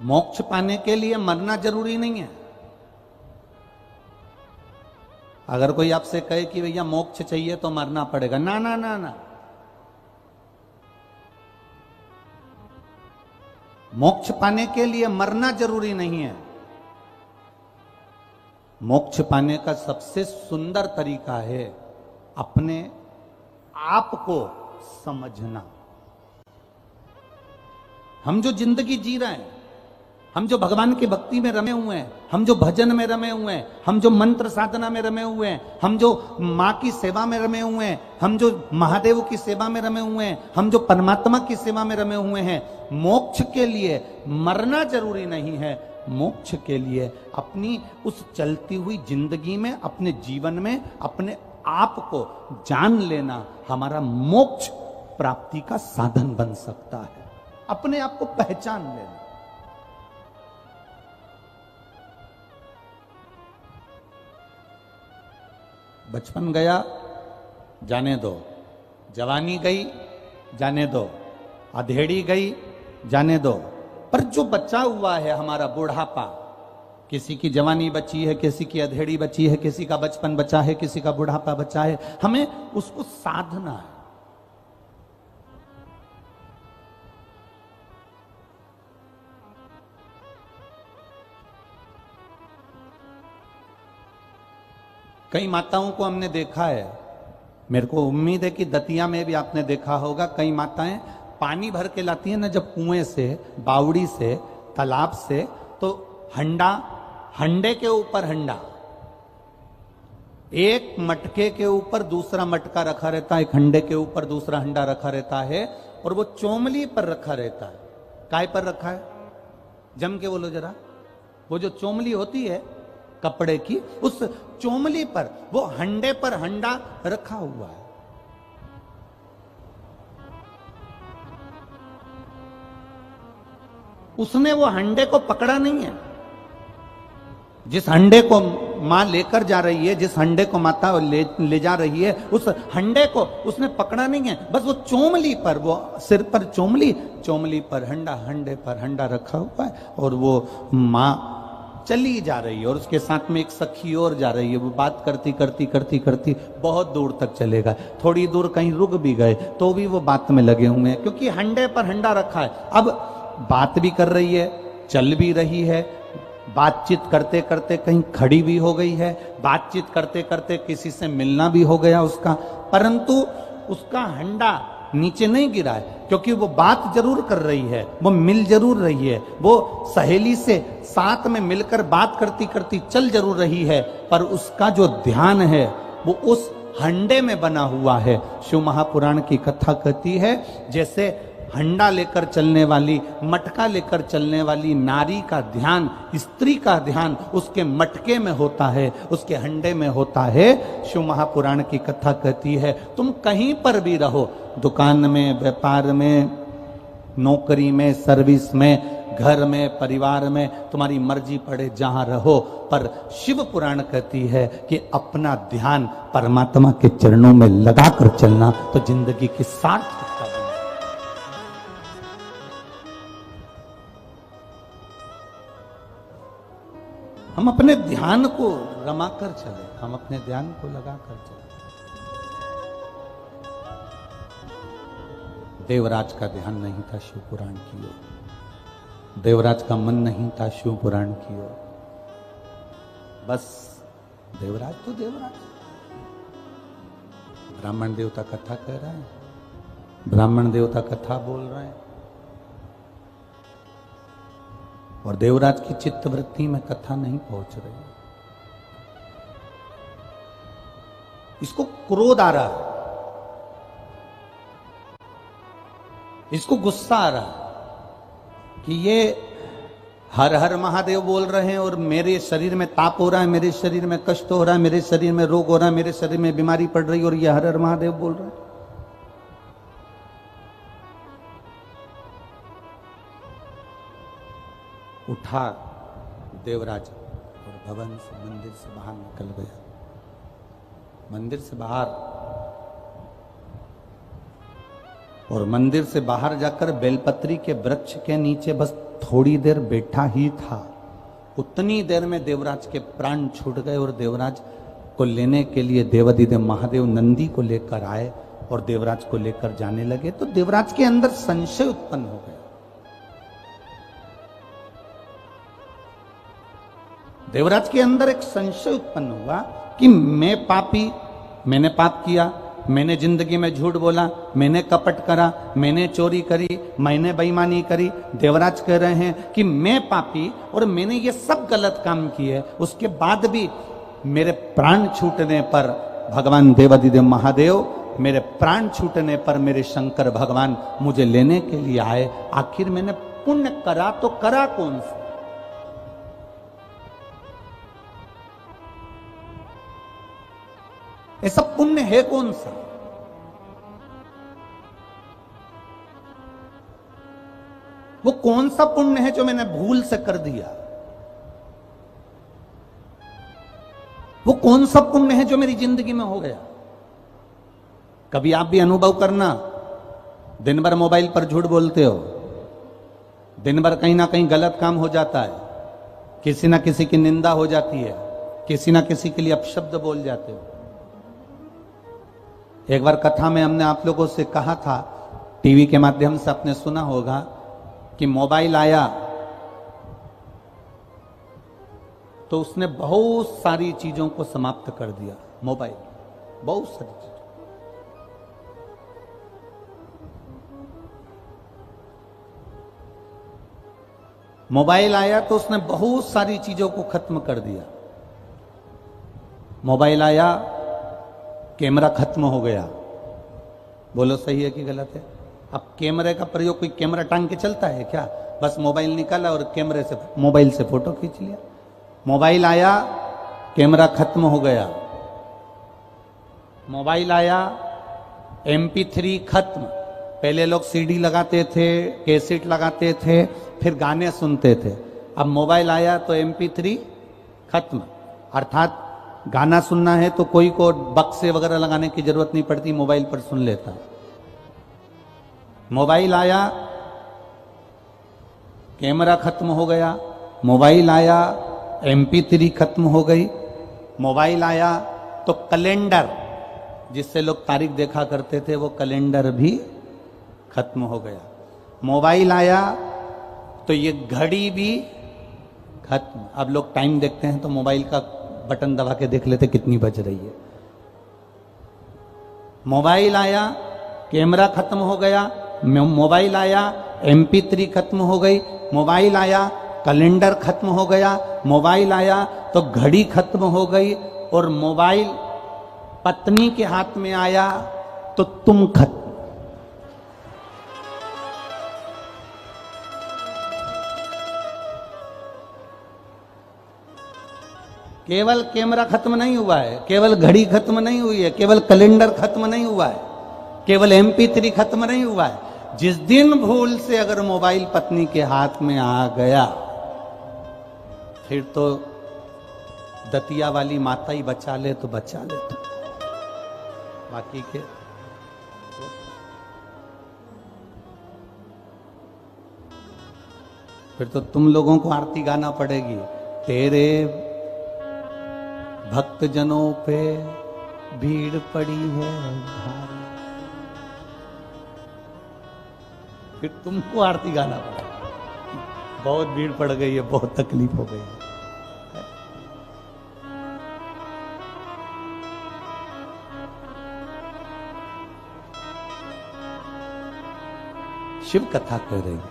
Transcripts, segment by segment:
मोक्ष पाने के लिए मरना जरूरी नहीं है। अगर कोई आपसे कहे कि भैया मोक्ष चाहिए तो मरना पड़ेगा, ना ना ना ना, मोक्ष पाने के लिए मरना जरूरी नहीं है। मोक्ष पाने का सबसे सुंदर तरीका है अपने आप को समझना। हम जो जिंदगी जी रहे हैं, हम जो भगवान की भक्ति में रमे हुए हैं, हम जो भजन में रमे हुए हैं, हम जो मंत्र साधना में रमे हुए हैं, हम जो माँ की सेवा में रमे हुए हैं, हम जो महादेव की सेवा में रमे हुए हैं, हम जो परमात्मा की सेवा में रमे हुए हैं, मोक्ष के लिए मरना जरूरी नहीं है। मोक्ष के लिए अपनी उस चलती हुई जिंदगी में, अपने जीवन में अपने आप को जान लेना हमारा मोक्ष प्राप्ति का साधन बन सकता है। अपने आप को पहचान लेना। बचपन गया जाने दो, जवानी गई जाने दो, अधेड़ी गई जाने दो, पर जो बचा हुआ है हमारा बुढ़ापा, किसी की जवानी बची है, किसी की अधेड़ी बची है, किसी का बचपन बचा है, किसी का बुढ़ापा बचा है, हमें उसको साधना है। कई माताओं को हमने देखा है, मेरे को उम्मीद है कि दतिया में भी आपने देखा होगा, कई माताएं पानी भर के लाती हैं ना जब कुएं से, बावड़ी से, तालाब से, तो हंडे के ऊपर हंडा, एक मटके के ऊपर दूसरा मटका रखा रहता है, एक हंडे के ऊपर दूसरा हंडा रखा रहता है, और वो चोमली पर रखा रहता है। काय पर रखा है? जम के बोलो जरा। वो जो चोमली होती है कपड़े की, उस चोमली पर, वो हंडे पर हंडा रखा हुआ है। उसने वो हंडे को पकड़ा नहीं है। जिस हंडे को मां लेकर जा रही है, जिस हंडे को माता ले जा रही है, उस हंडे को उसने पकड़ा नहीं है। बस वो चोमली पर, वो सिर पर चोमली, चोमली पर हंडा, हंडे पर हंडा रखा हुआ है, और वो मां चली जा रही है, और उसके साथ में एक सखी और जा रही है। वो बात करती करती करती करती बहुत दूर तक चलेगा। थोड़ी दूर कहीं रुक भी गए तो भी वो बात में लगे हुए हैं, क्योंकि हंडे पर हंडा रखा है। अब बात भी कर रही है, चल भी रही है, बातचीत करते करते कहीं खड़ी भी हो गई है, बातचीत करते करते किसी से मिलना भी हो गया उसका, परंतु उसका हंडा नीचे नहीं गिरा है, क्योंकि वो बात जरूर कर रही है, वो मिल जरूर रही है, वो सहेली से साथ में मिलकर बात करती करती चल जरूर रही है, पर उसका जो ध्यान है वो उस हंडे में बना हुआ है। शिव महापुराण की कथा कहती है, जैसे हंडा लेकर चलने वाली, मटका लेकर चलने वाली नारी का ध्यान, स्त्री का ध्यान उसके मटके में होता है, उसके हंडे में होता है। शिव महापुराण की कथा कहती है, तुम कहीं पर भी रहो, दुकान में, व्यापार में, नौकरी में, सर्विस में, घर में, परिवार में, तुम्हारी मर्जी पड़े जहां रहो, पर शिव पुराण कहती है कि अपना ध्यान परमात्मा के चरणों में लगाकर चलना तो जिंदगी की सार्थकता। हम अपने ध्यान को रमाकर चले, हम अपने ध्यान को लगाकर चले। देवराज का ध्यान नहीं था शिव पुराण की ओर, देवराज का मन नहीं था शिव पुराण की ओर। बस देवराज तो देवराज, ब्राह्मण देवता कथा कह रहे हैं, ब्राह्मण देवता कथा बोल रहे हैं, और देवराज की चित्त वृत्ति में कथा नहीं पहुंच रही। इसको क्रोध आ रहा है, इसको गुस्सा आ रहा है कि ये हर हर महादेव बोल रहे हैं और मेरे शरीर में ताप हो रहा है, मेरे शरीर में कष्ट हो रहा है, मेरे शरीर में रोग हो रहा है, मेरे शरीर में बीमारी पड़ रही है, और ये हर हर महादेव बोल रहे हैं। उठा देवराज और भवन से, मंदिर से बाहर निकल गया। मंदिर से बाहर, और मंदिर से बाहर जाकर बेलपत्री के वृक्ष के नीचे बस थोड़ी देर बैठा ही था, उतनी देर में देवराज के प्राण छूट गए और देवराज को लेने के लिए देवाधिदेव महादेव नंदी को लेकर आए और देवराज को लेकर जाने लगे। तो देवराज के अंदर संशय उत्पन्न हो गया। देवराज के अंदर एक संशय उत्पन्न हुआ कि मैं पापी, मैंने पाप किया, मैंने जिंदगी में झूठ बोला, मैंने कपट करा, मैंने चोरी करी, मैंने बेईमानी करी। देवराज कह रहे हैं कि मैं पापी और मैंने ये सब गलत काम किए, उसके बाद भी मेरे प्राण छूटने पर भगवान देवाधिदेव महादेव, मेरे प्राण छूटने पर मेरे शंकर भगवान मुझे लेने के लिए आए। आखिर मैंने पुण्य करा तो करा कौन सा? ऐसा पुण्य है कौन सा? वो कौन सा पुण्य है जो मैंने भूल से कर दिया? वो कौन सा पुण्य है जो मेरी जिंदगी में हो गया? कभी आप भी अनुभव करना, दिन भर मोबाइल पर झूठ बोलते हो, दिन भर कहीं ना कहीं गलत काम हो जाता है, किसी ना किसी की निंदा हो जाती है, किसी ना किसी के लिए अपशब्द बोल जाते हो। एक बार कथा में हमने आप लोगों से कहा था, टीवी के माध्यम से आपने सुना होगा कि मोबाइल आया तो उसने बहुत सारी चीजों को समाप्त कर दिया। मोबाइल बहुत सारी चीज, मोबाइल आया तो उसने बहुत सारी चीजों को खत्म कर दिया। मोबाइल आया, कैमरा खत्म हो गया। बोलो सही है कि गलत है? अब कैमरे का प्रयोग, कोई कैमरा टांग के चलता है क्या? बस मोबाइल निकाला और कैमरे से, मोबाइल से फोटो खींच लिया। मोबाइल आया, कैमरा खत्म हो गया। मोबाइल आया, MP3 खत्म। पहले लोग CD लगाते थे, कैसेट लगाते थे, फिर गाने सुनते थे। अब मोबाइल आया तो MP3 खत्म। अर्थात गाना सुनना है तो कोई को बक्से वगैरह लगाने की जरूरत नहीं पड़ती, मोबाइल पर सुन लेता। मोबाइल आया, कैमरा खत्म हो गया। मोबाइल आया, MP3 खत्म हो गई। मोबाइल आया तो कैलेंडर, जिससे लोग तारीख देखा करते थे, वो कैलेंडर भी खत्म हो गया। मोबाइल आया तो ये घड़ी भी खत्म। अब लोग टाइम देखते हैं तो मोबाइल का बटन दबा के देख लेते कितनी बज रही है। मोबाइल आया, कैमरा खत्म हो गया। मोबाइल आया, MP3 खत्म हो गई। मोबाइल आया, कैलेंडर खत्म हो गया। मोबाइल आया तो घड़ी खत्म हो गई। और मोबाइल पत्नी के हाथ में आया तो तुम खत्म। केवल कैमरा खत्म नहीं हुआ है, केवल घड़ी खत्म नहीं हुई है, केवल कैलेंडर खत्म नहीं हुआ है, केवल MP3 खत्म नहीं हुआ है। जिस दिन भूल से अगर मोबाइल पत्नी के हाथ में आ गया, फिर तो दतिया वाली माता ही बचा ले तो बचा ले, तो बाकी के फिर तो तुम लोगों को आरती गाना पड़ेगी। तेरे भक्त जनों पे भीड़ पड़ी है भारी, फिर तुमको आरती गाना पड़ेगा। बहुत भीड़ पड़ गई है, बहुत तकलीफ हो गई है। शिव कथा कह रही है,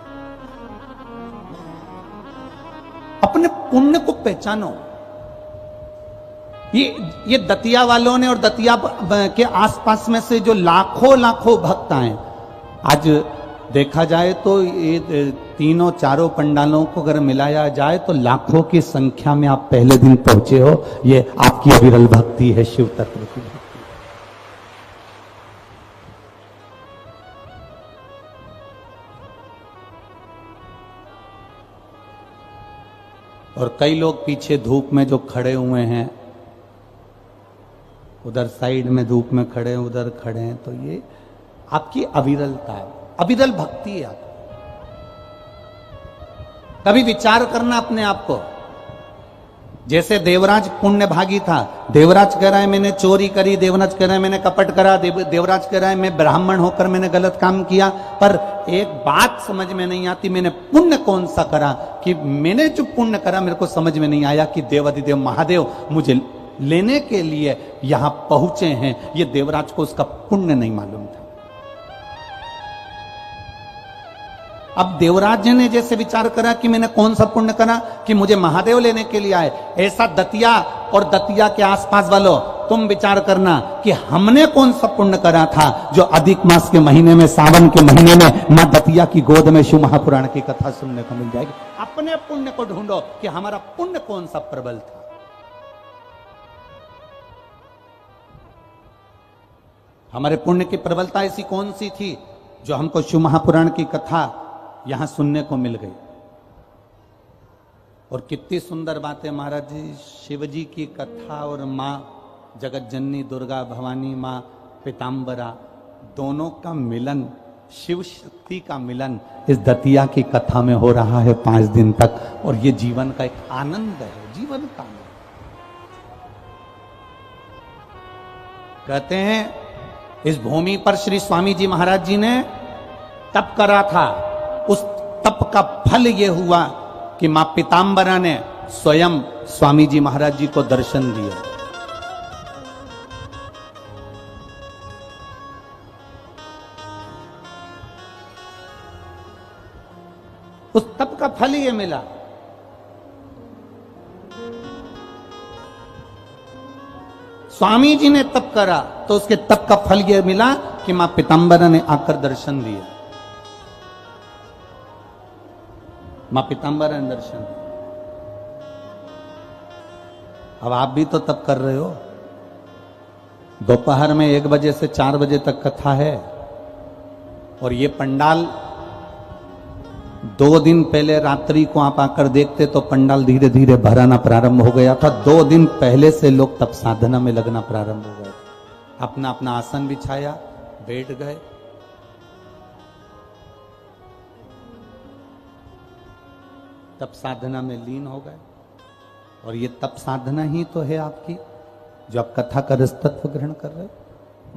अपने पुण्य को पहचानो। ये दतिया वालों ने और दतिया के आसपास में से जो लाखों लाखों भक्त आए, आज देखा जाए तो ये तीनों चारों पंडालों को अगर मिलाया जाए तो लाखों की संख्या में आप पहले दिन पहुंचे हो। ये आपकी अविरल भक्ति है, शिव तत्व की भक्ति। और कई लोग पीछे धूप में जो खड़े हुए हैं, उधर साइड में धूप में खड़े हैं, उधर खड़े हैं, तो ये आपकी अविरलता है, अविरल भक्ति है। आप कभी विचार करना अपने आप को। जैसे देवराज पुण्य भागी था, देवराज कह रहा है मैंने चोरी करी, देवराज कह रहा है मैंने कपट करा, देवराज कह रहा है मैं ब्राह्मण होकर मैंने गलत काम किया, पर एक बात समझ में नहीं आती, मैंने पुण्य कौन सा करा कि मैंने जो पुण्य करा मेरे को समझ में नहीं आया कि देवाधिदेव महादेव मुझे लेने के लिए यहां पहुंचे हैं। ये देवराज को उसका पुण्य नहीं मालूम था। अब देवराज ने जैसे विचार करा कि मैंने कौन सा पुण्य करा कि मुझे महादेव लेने के लिए आए, ऐसा दतिया और दतिया के आसपास वालों तुम विचार करना कि हमने कौन सा पुण्य करा था जो अधिक मास के महीने में, सावन के महीने में मां दतिया की गोद में शिव महापुराण की कथा सुनने को मिल जाएगी। अपने पुण्य को ढूंढो कि हमारा पुण्य कौन सा प्रबल था। हमारे पुण्य की प्रबलता ऐसी कौन सी थी जो हमको शिव महापुराण की कथा यहां सुनने को मिल गई। और कितनी सुंदर बात है महाराज जी, शिव जी की कथा और मां जगत जननी दुर्गा भवानी, मां पीताम्बरा, दोनों का मिलन, शिव शक्ति का मिलन इस दतिया की कथा में हो रहा है 5 दिन तक। और ये जीवन का एक आनंद है, जीवन का आनंद। कहते हैं इस भूमि पर श्री स्वामी जी महाराज जी ने तप करा था। उस तप का फल यह हुआ कि मां पीताम्बरा ने स्वयं स्वामी जी महाराज जी को दर्शन दिया। उस तप का फल ये मिला। स्वामी जी ने तप करा तो उसके तप का फल यह मिला कि मां पीताम्बरा ने आकर दर्शन दिया। मां पीताम्बरा ने दर्शन दिया। अब आप भी तो तप कर रहे हो। दोपहर में 1 बजे से 4 बजे तक कथा है और ये पंडाल 2 दिन पहले रात्रि को आप आकर देखते तो पंडाल धीरे धीरे भराना प्रारंभ हो गया था। 2 दिन पहले से लोग तप साधना में लगना प्रारंभ हो गए। अपना अपना आसन बिछाया, बैठ गए। तप साधना में लीन हो गए। और ये तप साधना ही तो है आपकी जो आप कथा का रसतत्व ग्रहण कर रहे हो।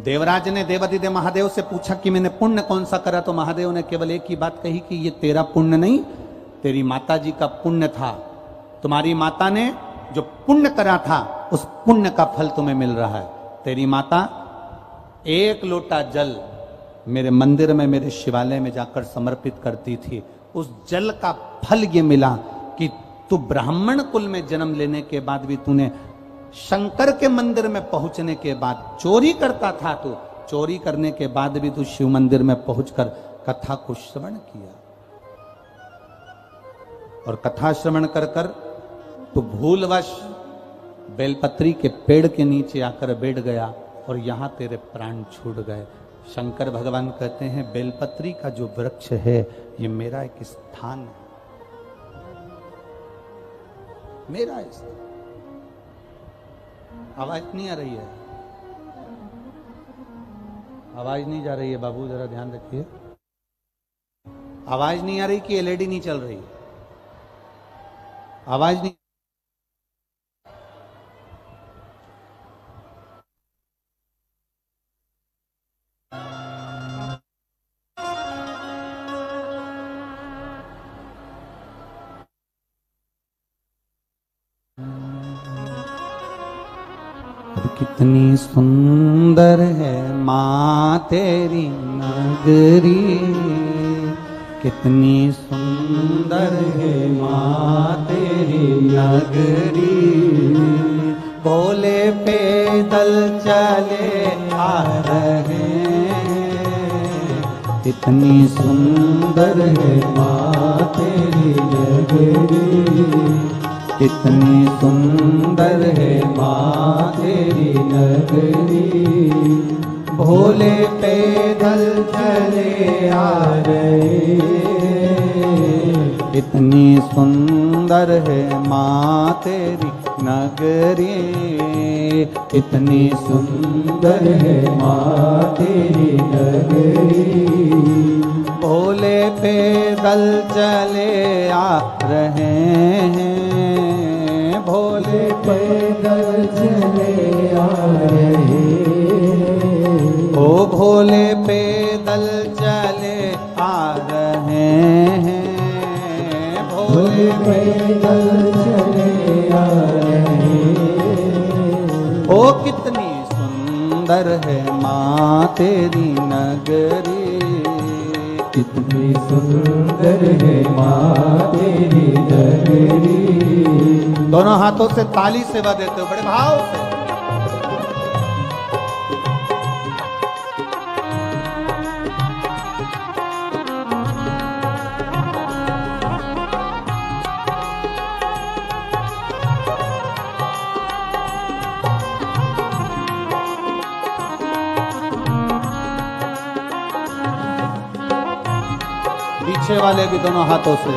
देवराज ने देवाधिदेव महादेव से पूछा कि मैंने पुण्य कौन सा करा, तो महादेव ने केवल एक ही बात कही कि ये तेरा पुण्य नहीं, तेरी माता जी का पुण्य था। तुम्हारी माता ने जो पुण्य करा था उस पुण्य का फल तुम्हें मिल रहा है। तेरी माता 1 लोटा जल मेरे मंदिर में, मेरे शिवालय में जाकर समर्पित करती थी। उस जल का फल ये मिला कि तू ब्राह्मण कुल में जन्म लेने के बाद भी तूने शंकर के मंदिर में पहुंचने के बाद चोरी करता था, तू चोरी करने के बाद भी तू शिव मंदिर में पहुंचकर कथा को श्रवण किया। और कथा श्रवण कर कर तू भूलवश बेलपत्री के पेड़ के नीचे आकर बैठ गया और यहां तेरे प्राण छूट गए। शंकर भगवान कहते हैं बेलपत्री का जो वृक्ष है ये मेरा एक स्थान है, मेरा स्थान। आवाज नहीं आ रही है, आवाज नहीं जा रही है बाबू, जरा ध्यान रखिए। आवाज नहीं आ रही कि एलईडी नहीं चल रही? आवाज नहीं। कितनी सुंदर है माँ तेरी नगरी, कितनी सुंदर है माँ तेरी नगरी। भोले पैदल चले आ रहे हैं, कितनी सुंदर है माँ तेरी नगरी, कितनी सुंदर है माँ तेरी नगरी। भोले पैदल चले आ रहे, कितनी सुंदर है माँ तेरी नगरी, कितनी सुंदर है माँ तेरी नगरी। भोले पैदल चले आ रहे हैं, भोले पैदल चले आ रहे हैं, ओ भोले पैदल चले आ रहे हैं, भोले पैदल चले आ रहे हैं। ओ कितनी सुंदर है माँ तेरी नगरी, कितनी सुंदर है माँ तेरी नगरी। दोनों हाथों से ताली सेवा देते हो बड़े भाव से। पीछे वाले भी दोनों हाथों से।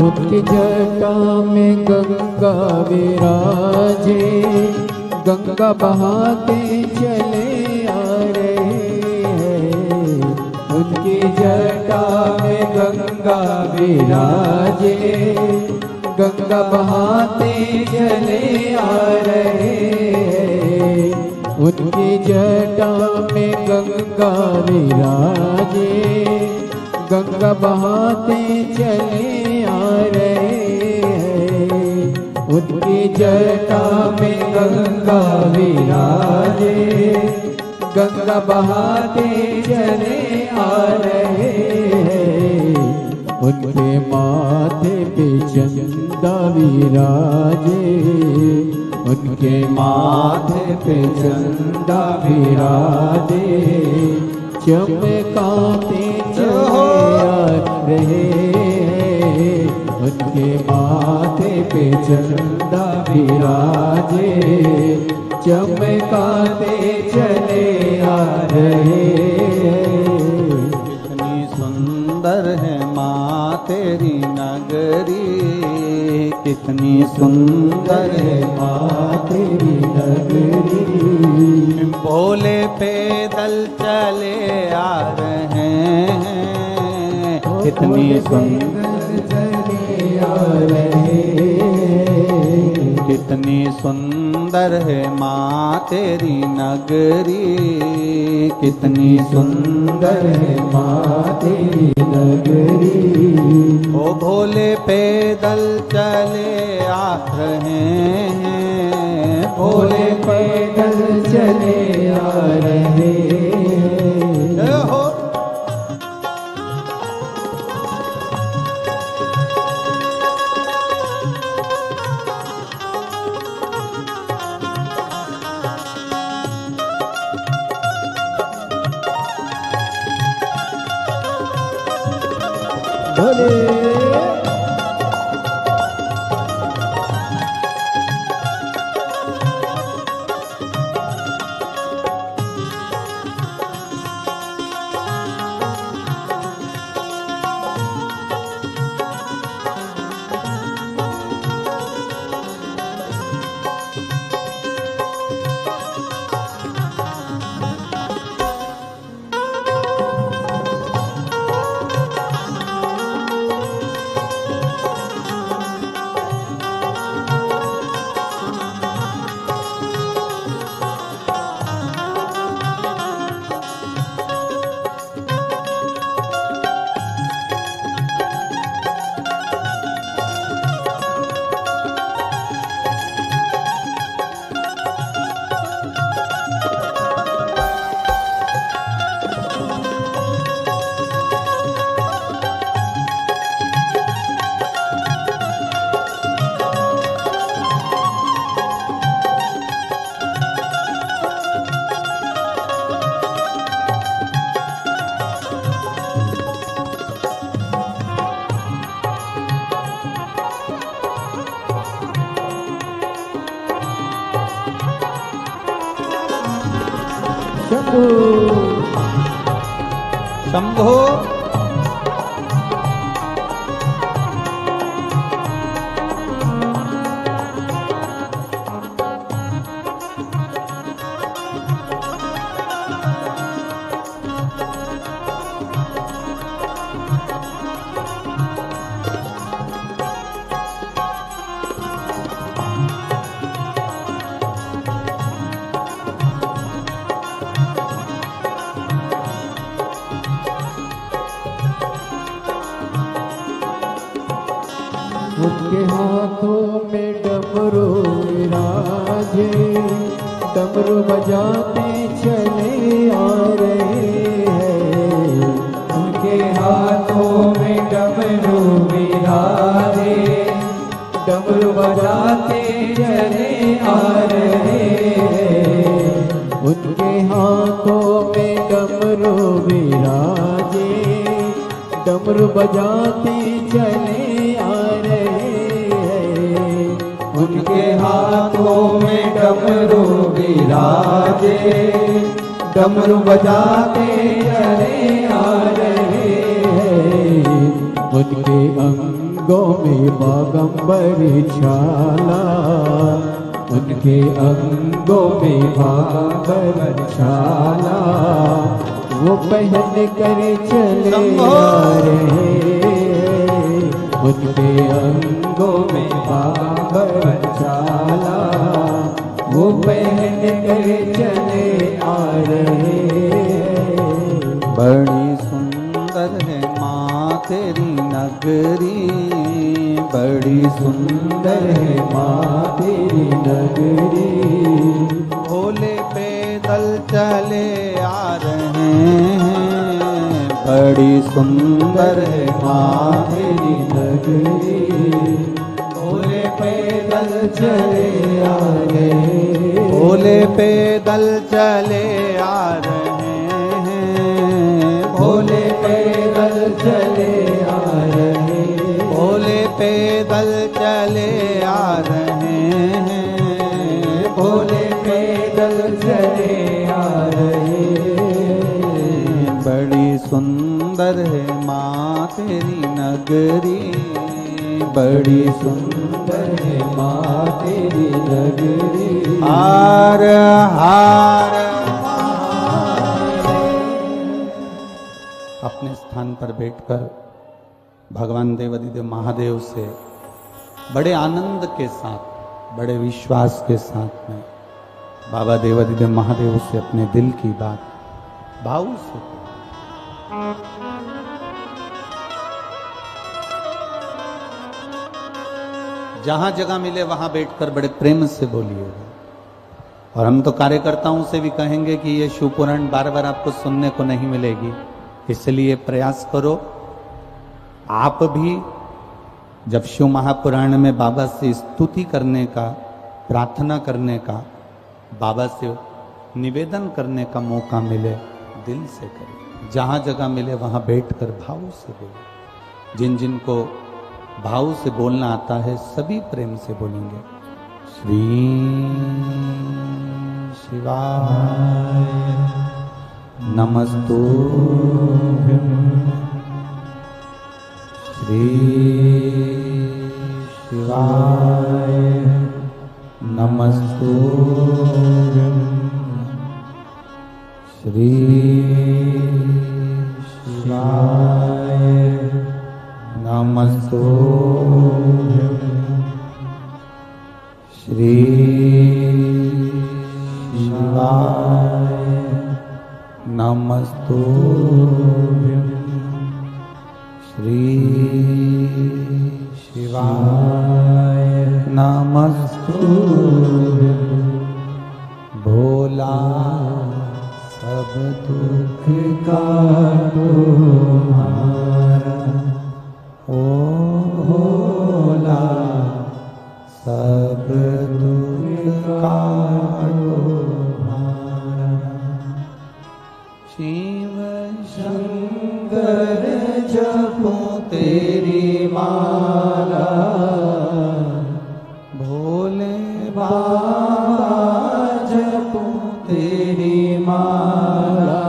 उनकी जटा में गंगा विराजे, गंगा बहाते चले आ रहे हैं। उनकी जटा में गंगा विराजे, गंगा बहाते चले आ रहे हैं। उनकी जटा में गंगा विराजे, गंगा बहाते चले आ रहे हैं। उनकी जटा में गंगा विराजे, गंगा बहाते चले आ रहे हैं। उनके माथे पे चंदा विराजे, उनके माथे पे चंदा विराजे, चमकाते चले आ रहे हैं। उनके माथे पे चंदा विराजे, चमकाते चले आ रहे हैं। तेरी नगरी कितनी सुंदर है माँ तेरी नगरी। भोले पैदल चले आ रहे हैं कितनी सुंदर चले आ रहे, कितनी सुंदर है माँ तेरी नगरी कितनी सुंदर है माँ तेरी नगरी। ओ भोले पैदल चले आ रहे हैं भोले पैदल चले आ रहे जय हो। भोले शंभू शंभो उनके हाथों में डमरू विराजे, डमरू बजाते चले आ रहे हैं। उनके हाथों में डमरू विराजे, डमरू बजाते चले आ रहे हैं। उनके हाथों में डमरू विराजे, डमरू बजाते चले आ रहे हैं। उनके हाथों में डमरू विराजे डमरू बजाते चले आ रहे हैं। उनके अंगों में बागंबर छाला, उनके अंगों में बागंबर छाला, वो पहन कर चले आ रहे हैं। उनके अंगों में बागंबर छाला, वो पहन कर चले आ रहे हैं। बड़ी सुंदर है माँ तेरी नगरी, बड़ी सुंदर है माँ तेरी नगरी। भोले पैदल चले आ रहे हैं। बड़ी सुंदर है माँ तेरी नगरी। भोले पैदल चले आ रहे, भोले पैदल चले आ रहे हैं। भोले पैदल चले आ रहे, भोले पैदल चले आ रहे हैं। भोले पैदल चले आ रहे। बड़ी सुंदर है माँ तेरी नगरी, बड़ी सुंदर है माँ तेरी नगरी। हार हार अपने स्थान पर बैठकर भगवान देवाधिदेव महादेव से बड़े आनंद के साथ, बड़े विश्वास के साथ में बाबा देवाधिदेव महादेव से अपने दिल की बात भाव से, जहां जगह मिले वहां बैठकर बड़े प्रेम से बोलिएगा। और हम तो कार्यकर्ताओं से भी कहेंगे कि ये शिव पुराण बार बार आपको सुनने को नहीं मिलेगी, इसलिए प्रयास करो आप भी जब शिव महापुराण में बाबा से स्तुति करने का, प्रार्थना करने का, बाबा से निवेदन करने का मौका मिले, दिल से करें। जहां जगह मिले वहां बैठकर भाव से बोले। जिन जिन को भाव से बोलना आता है सभी प्रेम से बोलेंगे। श्री शिवाय नमस्तुभ्यं, श्री शिवाय नमस्तुभ्यं, श्री शिवाय नमस्तुभ्यं, श्री शिवाय नमस्तुभ्यं, श्री शिवाय नमस्तुभ्यं। भोला सब दुख काटो हमारा, ओ भोला सब दुख काटो हमारा। शिव शंकर जपो तेरी माला, भोले बाबा जपो तेरी माला,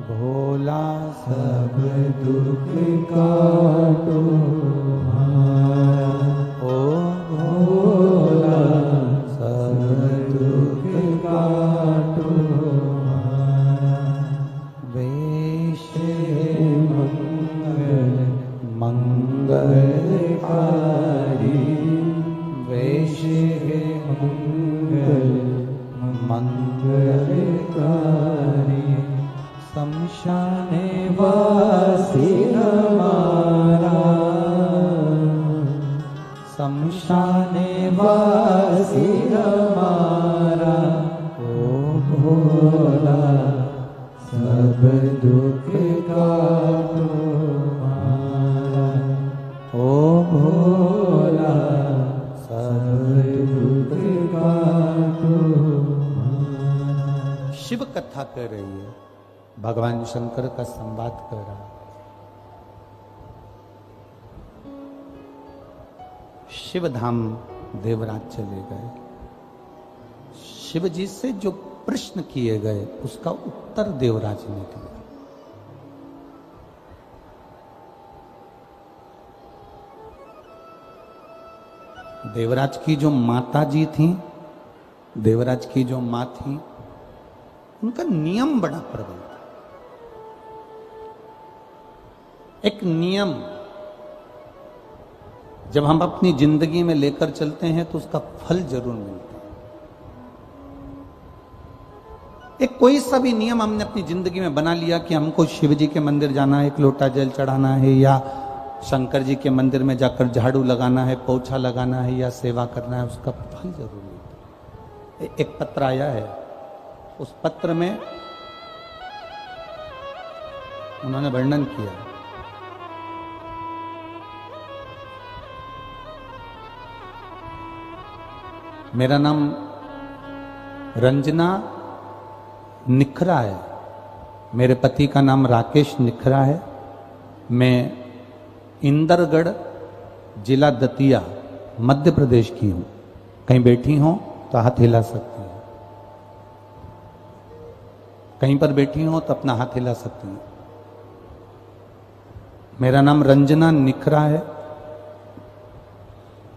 भोला सब दुख काटो हमारा, ओ भोला सब दुख काटो हमारा। वेश मंगलकारी, वेश मंगलकारी, शमशाने वासी हमारा, शमशाने वासी हमारा, ओ भोला सब दुख काटो हमारा, ओ भोला सब दुख काटो हमारा। शिव कथा कर रही है, भगवान शंकर का संवाद कर रहा है। शिव धाम देवराज चले गए। शिव जी से जो प्रश्न किए गए उसका उत्तर देवराज ने दिया। देवराज की जो माता जी थी, देवराज की जो मां थी, उनका नियम बड़ा प्रबल था। एक नियम जब हम अपनी जिंदगी में लेकर चलते हैं तो उसका फल जरूर मिलता है। एक कोई सा भी नियम हमने अपनी जिंदगी में बना लिया कि हमको शिव जी के मंदिर जाना है, एक लोटा जल चढ़ाना है, या शंकर जी के मंदिर में जाकर झाड़ू लगाना है, पोछा लगाना है, या सेवा करना है, उसका फल जरूर मिलता है। एक पत्र आया है, उस पत्र में उन्होंने वर्णन किया, मेरा नाम रंजना निखरा है, मेरे पति का नाम राकेश निखरा है, मैं इंदरगढ़ जिला दतिया मध्य प्रदेश की हूं। कहीं बैठी हो तो हाथ हिला सकती हैं, कहीं पर बैठी हो तो अपना हाथ हिला सकती हैं। मेरा नाम रंजना निखरा है।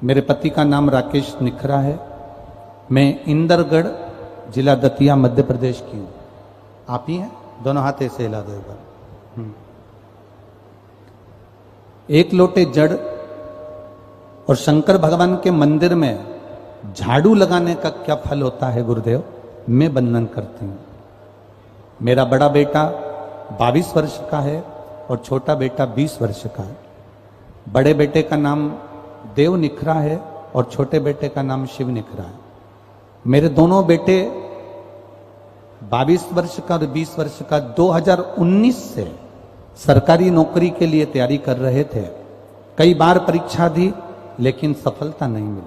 मेरे पति का नाम राकेश निखरा है। मैं इंदरगढ़ जिला दतिया मध्य प्रदेश की हूँ। आप ही हैं? दोनों हाथ ऐसे हिला दो एक बार। एक लोटे जड़ और शंकर भगवान के मंदिर में झाड़ू लगाने का क्या फल होता है गुरुदेव, मैं वर्णन करती हूँ। मेरा बड़ा बेटा 22 वर्ष का है और छोटा बेटा 20 वर्ष का है। बड़े बेटे का नाम देव निखरा है और छोटे बेटे का नाम शिव निखरा है। मेरे दोनों बेटे 22 वर्ष का और 20 वर्ष का 2019 से सरकारी नौकरी के लिए तैयारी कर रहे थे। कई बार परीक्षा दी लेकिन सफलता नहीं मिली।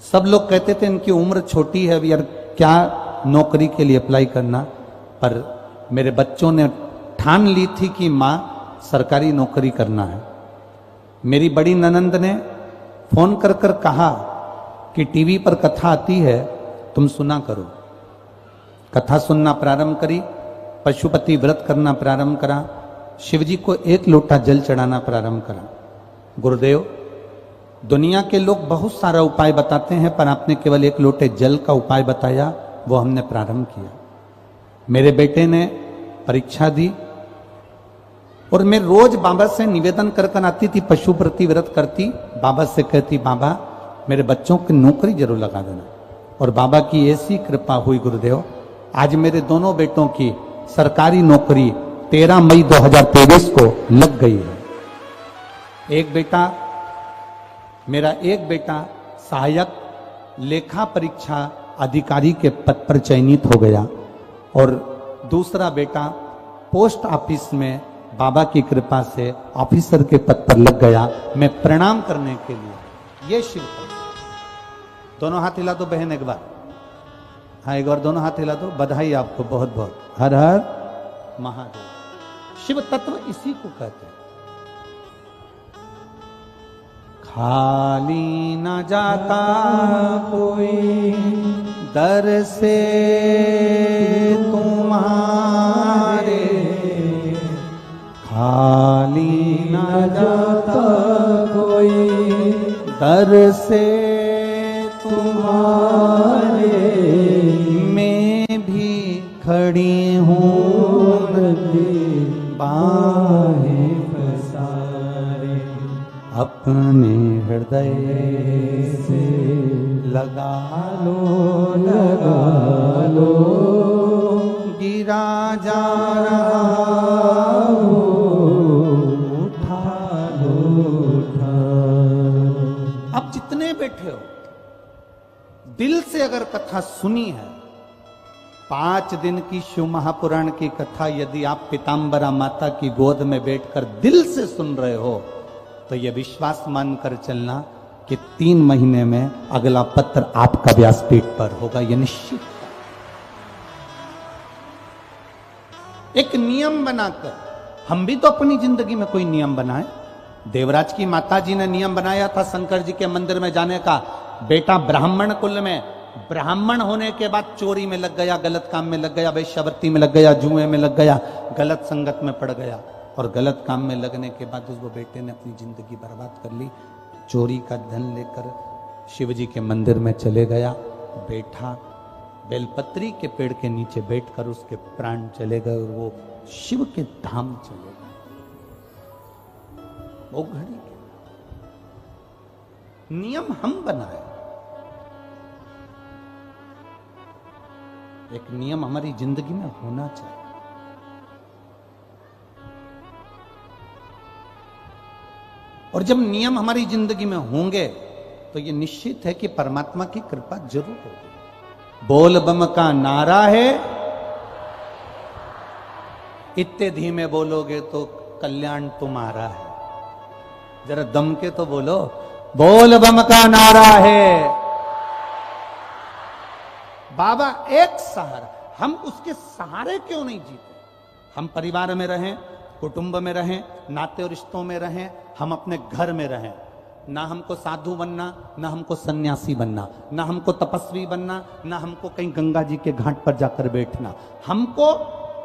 सब लोग कहते थे इनकी उम्र छोटी है, यार क्या नौकरी के लिए अप्लाई करना। पर मेरे बच्चों ने ठान ली थी कि माँ सरकारी नौकरी करना है। मेरी बड़ी ननंद ने फोन कर कर कहा कि टीवी पर कथा आती है, तुम सुना करो। कथा सुनना प्रारंभ करी, पशुपति व्रत करना प्रारंभ करा, शिवजी को एक लोटा जल चढ़ाना प्रारंभ करा। गुरुदेव, दुनिया के लोग बहुत सारा उपाय बताते हैं, पर आपने केवल एक लोटे जल का उपाय बताया, वो हमने प्रारंभ किया। मेरे बेटे ने परीक्षा दी और मैं रोज बाबा से निवेदन कर कर आती थी, पशुपति व्रत करती, बाबा से कहती बाबा मेरे बच्चों की नौकरी जरूर लगा देना। और बाबा की ऐसी कृपा हुई गुरुदेव, आज मेरे दोनों बेटों की सरकारी नौकरी 13 मई 2023 को लग गई है। मेरा एक बेटा सहायक लेखा परीक्षा अधिकारी के पद पर चयनित हो गया और दूसरा बेटा पोस्ट ऑफिस में बाबा की कृपा से ऑफिसर के पद पर लग गया। मैं प्रणाम करने के लिए ये शिव का, दोनों हाथ हिला दो बहन एक बार। हाँ एक बार दोनों हाथ हिला दो। बधाई आपको बहुत बहुत। हर हर महादेव। शिव तत्व इसी को कहते हैं। खाली न जाता कोई दर से तुम्हारे, खाली न जाता कोई दर से तुम्हारे, मैं भी खड़ी हूँ बाहें पसारे, अपने हृदय से लगा लो, गिरा जा रहा हो, उठा लो। अब जितने बैठे हो दिल से अगर कथा सुनी है, 5 दिन की शिव महापुराण की कथा यदि आप पीताम्बरा माता की गोद में बैठकर दिल से सुन रहे हो, तो यह विश्वास मानकर चलना कि 3 महीने में अगला पत्र आपका व्यासपीठ पर होगा, यह निश्चित। एक नियम बनाकर, हम भी तो अपनी जिंदगी में कोई नियम बनाए। देवराज की माता जी ने नियम बनाया था शंकर जी के मंदिर में जाने का। बेटा ब्राह्मण कुल में, ब्राह्मण होने के बाद चोरी में लग गया, गलत काम में लग गया, वेश्यावृत्ति में लग गया, जुए में लग गया, गलत संगत में पड़ गया और गलत काम में लगने के बाद उस वो बेटे ने अपनी जिंदगी बर्बाद कर ली। चोरी का धन लेकर शिवजी के मंदिर में चले गया, बैठा, बेलपत्री के पेड़ के नीचे बैठकर उसके प्राण चले गए और वो शिव के धाम चले गए। वो घड़ी नियम हम बनाए। एक नियम हमारी जिंदगी में होना चाहिए। और जब नियम हमारी जिंदगी में होंगे तो ये निश्चित है कि परमात्मा की कृपा जरूर होगी। बोल बम का नारा है, इतने धीमे बोलोगे तो कल्याण तुम्हारा है। जरा दम के तो बोलो, बोल बम का नारा है। बाबा एक सहारा, हम उसके सहारे क्यों नहीं जीते? हम परिवार में रहें, कुटुंब में रहें, नाते और रिश्तों में रहें, हम अपने घर में रहें। ना हमको साधु बनना, ना हमको सन्यासी बनना, ना हमको तपस्वी बनना, ना हमको कहीं गंगा जी के घाट पर जाकर बैठना। हमको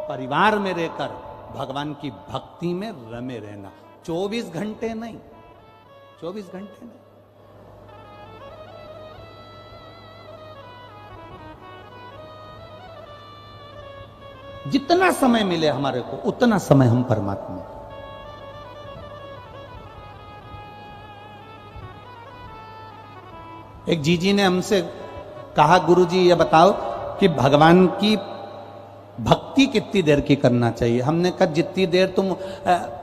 परिवार में रहकर भगवान की भक्ति में रमे रहना। 24 घंटे नहीं, 24 घंटे नहीं। जितना समय मिले हमारे को उतना समय हम परमात्मा। एक जीजी ने हमसे कहा, गुरुजी ये बताओ कि भगवान की भक्ति कितनी देर की करना चाहिए। हमने कहा जितनी देर तुम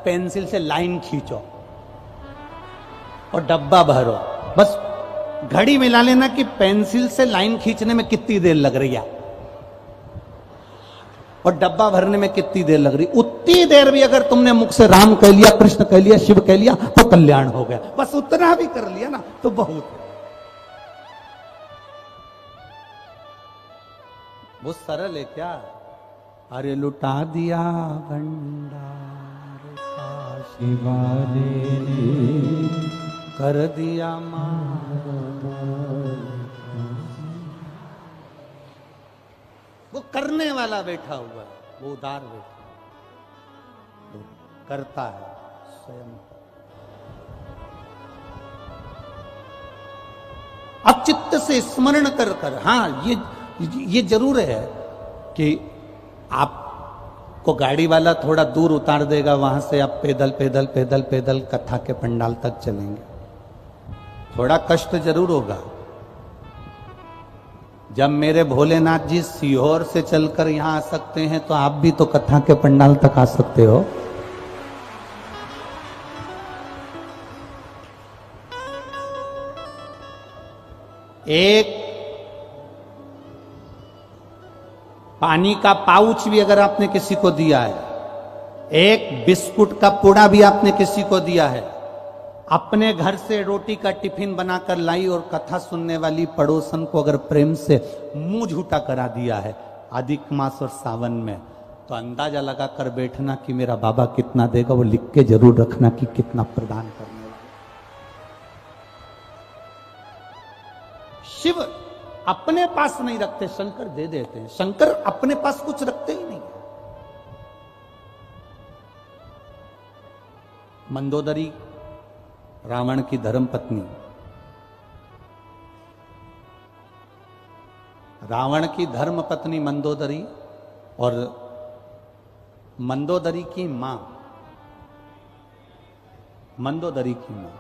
पेंसिल से लाइन खींचो और डब्बा भरो, बस घड़ी मिला लेना कि पेंसिल से लाइन खींचने में कितनी देर लग रही है और डब्बा भरने में कितनी देर लग रही। उतनी देर भी अगर तुमने मुख से राम कह लिया, कृष्ण कह लिया, शिव कह लिया तो कल्याण हो गया। बस उतना भी कर लिया ना तो बहुत है। वो सरल है क्या? अरे लुटा दिया भंडार का शिवाने कर दिया मां। वो करने वाला बैठा हुआ है, वो उदार बैठा है, वो करता है स्वयं। अब चित्त से स्मरण कर कर, हाँ ये जरूर है कि आपको गाड़ी वाला थोड़ा दूर उतार देगा, वहां से आप पैदल पैदल पैदल पैदल कथा के पंडाल तक चलेंगे। थोड़ा कष्ट जरूर होगा। जब मेरे भोलेनाथ जी सीहोर से चलकर यहां आ सकते हैं तो आप भी तो कथा के पंडाल तक आ सकते हो। एक पानी का पाउच भी अगर आपने किसी को दिया है, एक बिस्कुट का पुड़ा भी आपने किसी को दिया है, अपने घर से रोटी का टिफिन बनाकर लाई और कथा सुनने वाली पड़ोसन को अगर प्रेम से मुंह झूठा करा दिया है अधिक मास और सावन में, तो अंदाजा लगा कर बैठना कि मेरा बाबा कितना देगा। वो लिख के जरूर रखना कि कितना प्रदान करने वाला। शिव अपने पास नहीं रखते, शंकर दे देते हैं। शंकर अपने पास कुछ रखते ही नहीं। मंदोदरी रावण की धर्मपत्नी, रावण की धर्मपत्नी मंदोदरी और मंदोदरी की मां, मंदोदरी की मां,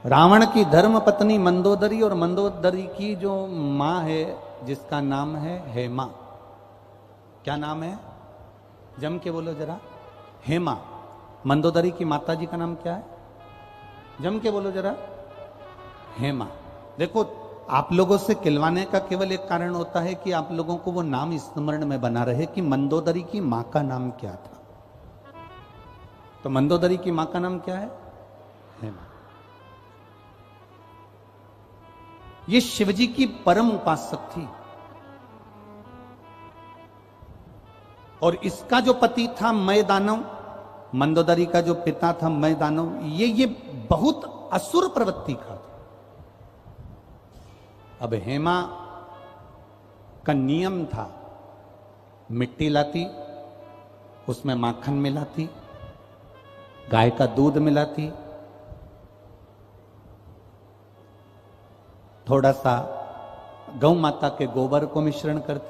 रावण की धर्मपत्नी मंदोदरी और मंदोदरी की जो मां है जिसका नाम है हेमा। क्या नाम है? जम के बोलो जरा। हेमा। मंदोदरी की माता जी का नाम क्या है? जम के बोलो जरा। हेमा। देखो, आप लोगों से खिलवाने का केवल एक कारण होता है कि आप लोगों को वो नाम स्मरण में बना रहे कि मंदोदरी की मां का नाम क्या था। तो मंदोदरी की मां का नाम क्या है? हेमा। ये शिवजी की परम उपासक थी और इसका जो पति था मय दानव, मंदोदरी का जो पिता था मय दानव, ये बहुत असुर प्रवृत्ति का था। अब हेमा का नियम था, मिट्टी लाती, उसमें माखन मिलाती, गाय का दूध मिलाती, थोड़ा सा गौ माता के गोबर को मिश्रण करती,